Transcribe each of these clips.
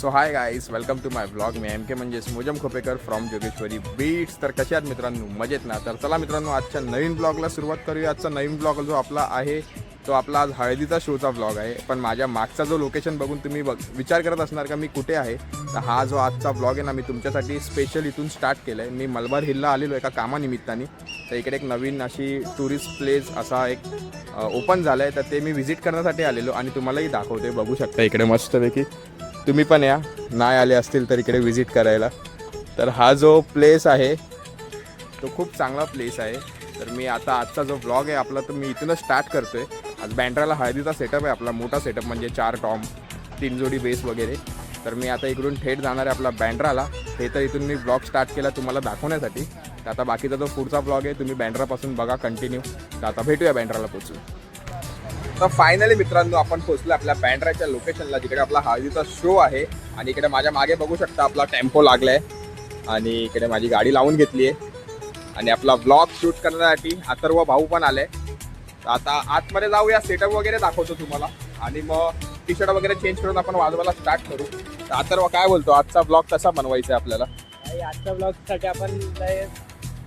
So hi guys, welcome to my blog. मी M K म्हणजेच Mojam Khopekar from Jogeshwari beats. तर कशा आहात मित्रांनो? मजेत ना? तर चला मित्रांनो, आजच्या नवीन ब्लॉगला सुरुवात करूया. आजचा नवीन ब्लॉग जो आपला आहे तो आपला आज हळदीचा शोचा ब्लॉग आहे. पण माझ्या मागचा जो लोकेशन बघून तुम्ही विचार करत असणार का मी कुठे आहे, तर हा जो आजचा ब्लॉग आहे ना, मी तुमच्यासाठी स्पेशल इथून स्टार्ट केला आहे. मी मलबार हिलला आलेलो एका कामानिमित्ताने. तर इकडे एक नवीन अशी टुरिस्ट प्लेस असा एक ओपन झाला आहे, तर ते मी व्हिजिट करण्यासाठी आलेलो आणि तुम्हालाही दाखवते. बघू शकता इकडे मस्तपैकी. तुम्ही पण या, नाही आले असतील तर इकडे व्हिजिट करायला. तर हा जो प्लेस आहे तो खूप चांगला प्लेस आहे. तर मी आता आजचा जो ब्लॉग आहे आपला तो मी इथूनच स्टार्ट करतो आहे. आज बँड्राला हळदीचा सेटअप आहे आपला, मोठा सेटअप म्हणजे 4 टॉम 3 जोडी बेस वगैरे. तर मी आता इकडून थेट जाणार आहे आपला बँड्राला. हे तर इथून मी ब्लॉग स्टार्ट केला तुम्हाला दाखवण्यासाठी. तर आता बाकीचा जो पुढचा ब्लॉग आहे तुम्ही बँड्रापासून बघा कंटिन्यू. तर आता भेटूया बँड्राला पोचून. तर फायनली मित्रांनो आपण पोहोचलो आपल्या बँड्राच्या लोकेशनला, जिकडे आपला हळदीचा शो आहे. आणि इकडे माझ्या मागे बघू शकता आपला टेम्पो लागलाय आणि इकडे माझी गाडी लावून घेतली आहे. आणि आपला ब्लॉग शूट करण्यासाठी अथर्व भाऊ पण आले. तर आता आतमध्ये जाऊया, सेटअप वगैरे दाखवतो तुम्हाला आणि मग टी शर्ट वगैरे चेंज करून आपण वाजवायला स्टार्ट करू. तर अथर्व काय बोलतो, आजचा ब्लॉग कसा बनवायचा आहे आपल्याला? आजच्या ब्लॉगसाठी आपण लय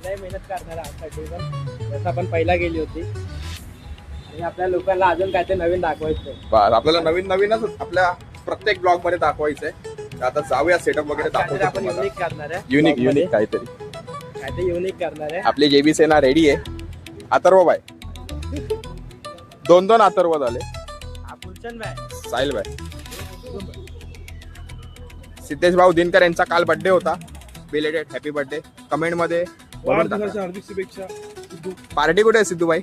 मेहनत करणार आहे. आजसाठी पण जसं आपण पहिला गेली होती आणि आपल्या लोकांना अजून काय ते नवीन दाखवायचं आहे. बरं, आपल्याला नवीनच आपल्या प्रत्येक ब्लॉग मध्ये दाखवायचंय. तर आता जाऊया, सेटअप वगैरे काहीतरी दाखवतो आपण युनिक करणार आहे. युनिक काहीतरी. काहीतरी युनिक करणार आहे. आपली जेबी सेना रेडी आहे. अथर्व बाय 2 अथर्व झाले. फुलचंद भाई, साहिल बाय, सिद्धेश भाऊ दिनकर यांचा काल बर्थडे होता. Belated happy birthday. कमेंट मध्ये हार्दिक शुभेच्छा. पार्टी कुठे आहे सिद्धू भाई?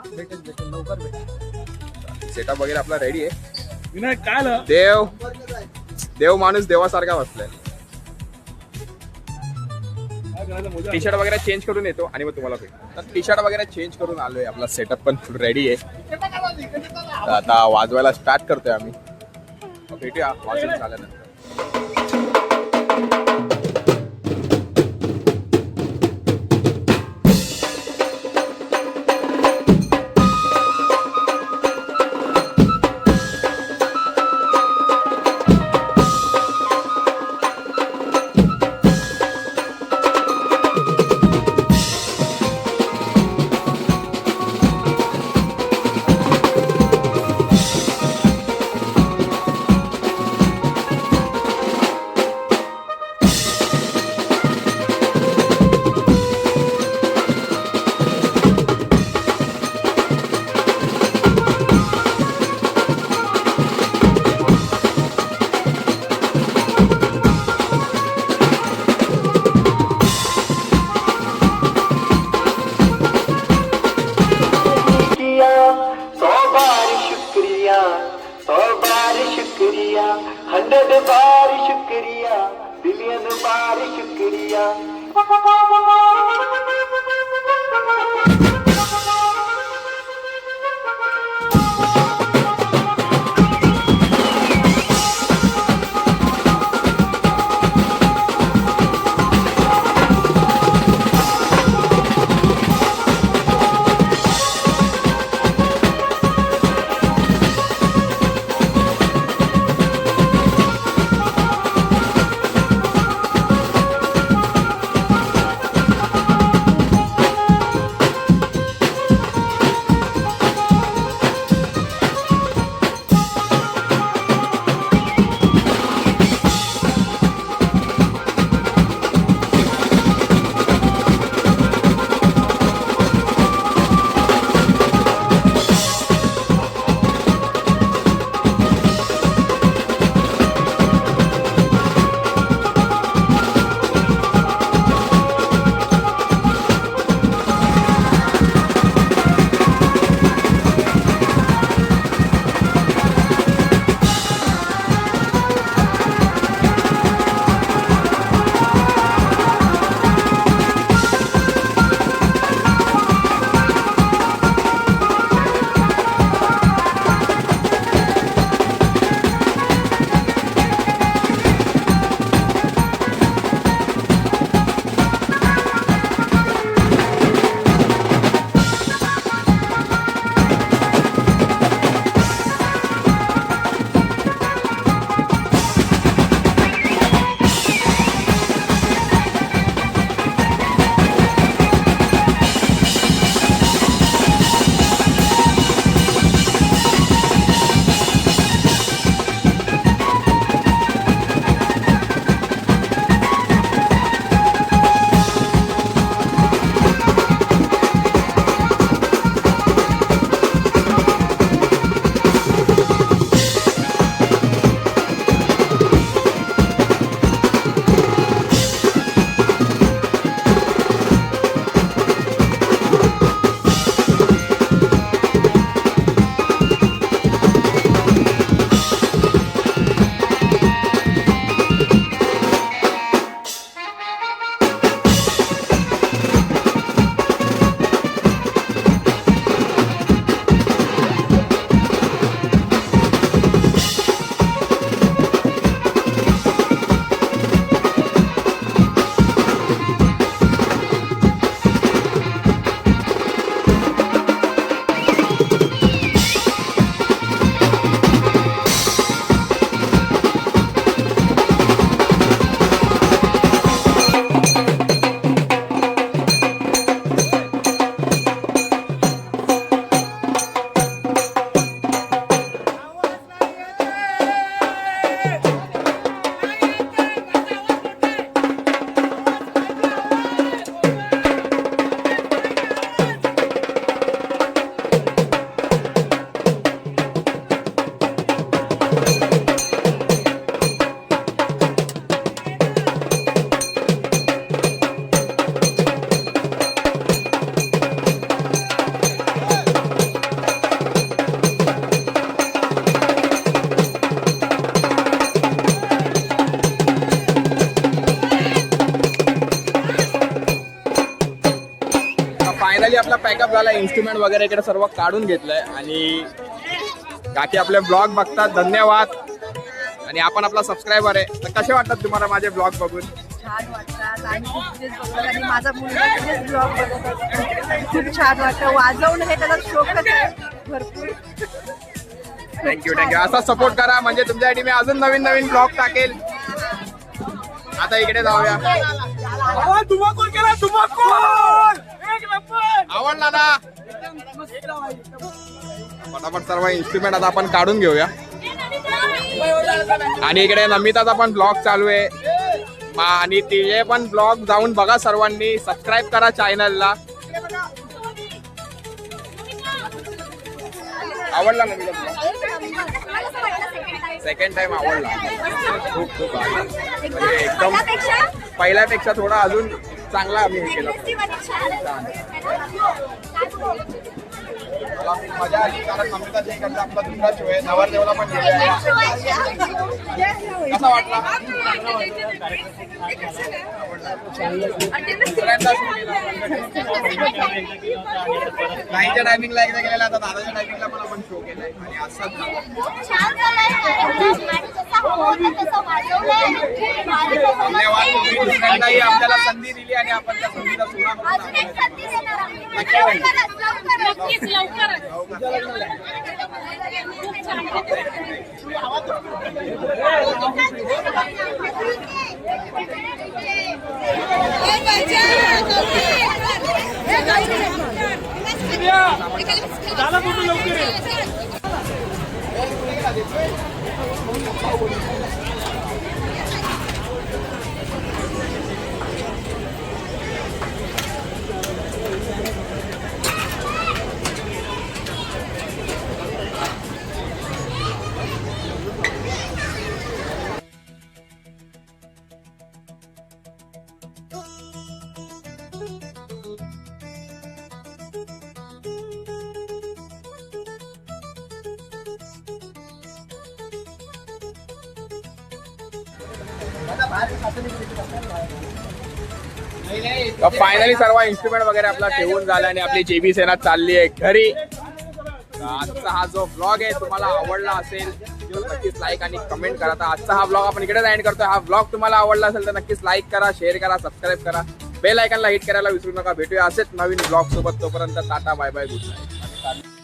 भेटेल लवकर भेटेल. सेटअप वगैरे आपला रेडी आहे. विनायक काय आलं? देव माणूस देवासारखा बसलाय. काय करायचं मोजा? टी शर्ट वगैरे चेंज करून येतो आणि मग तुम्हाला भेटतो. तर टी शर्ट वगैरे चेंज करून आलोय. आपला सेटअप पण फुल रेडी आहे. तर आता वाजवायला स्टार्ट करतोय आम्ही. भेटूया वाजून झाल्यानंतर. फायनली आपला पॅकअप झाला. इन्स्ट्रुमेंट वगैरे इकडे सर्व काढून घेतलंय आणि काकी आपले ब्लॉग बघतात. धन्यवाद. आणि आपण आपला सबस्क्रायबर आहे. तर कसे वाटतात तुम्हाला माझे ब्लॉग बघून? छान वाटतात आणि खूप बघत आणि माझा मुलगा तिथेच ब्लॉग बघत असतो. खूप छान वाटतं. वाजवणं हे त्याला शौकच आहे भरपूर. Thank you thank you. असा सपोर्ट करा म्हणजे तुमच्यासाठी मी अजून नवीन नवीन ब्लॉग टाकेल. आता इकडे जाऊया. आवडला ना? फटाफट सर्व इन्स्ट्रुमेंट आता आपण काढून घेऊया. आणि इकडे नमिताचा पण ब्लॉग चालू आहे आणि तिचे पण ब्लॉग जाऊन बघा सर्वांनी. सबस्क्राईब करा चॅनलला. आवडला नमिता? सेकंड टाइम आवडला. खूप खूप आवडला. म्हणजे एकदम पहिल्यापेक्षा थोडा अजून चांगला आम्ही हे केलं. मला खूप मजा आली कारण नमिताच्या इकडचा आपला दुसरा शो आहे. नवरदेवाला पण गेला. कसा वाटला? नाहीच्या टायमिंगला एकदा गेलेला आता दादाच्या टायमिंगला पण आपण शो केलाय आणि असाच धन्यवाद. तुम्ही दुसऱ्यांदाही आपल्याला संधी दिली आणि आपण त्या संधीला सोडा फायनली सर्व इन्स्ट्रुमेंट वगैरे आपला ठेवून झाला आणि आपली जेबी सेना चालली आहे घरी. आजचा हा जो ब्लॉग आहे तुम्हाला आवडला असेल तर नक्कीच लाईक आणि कमेंट करा. तर आजचा हा ब्लॉग आपण इकडेच एंड करतोय. हा ब्लॉग तुम्हाला आवडला असेल तर नक्कीच लाईक करा, शेअर करा, सबस्क्राईब करा, बेल आयकॉनला हिट करायला विसरू नका. भेटूया असेच नवीन ब्लॉग सोबत. तोपर्यंत tata, bye bye, good night.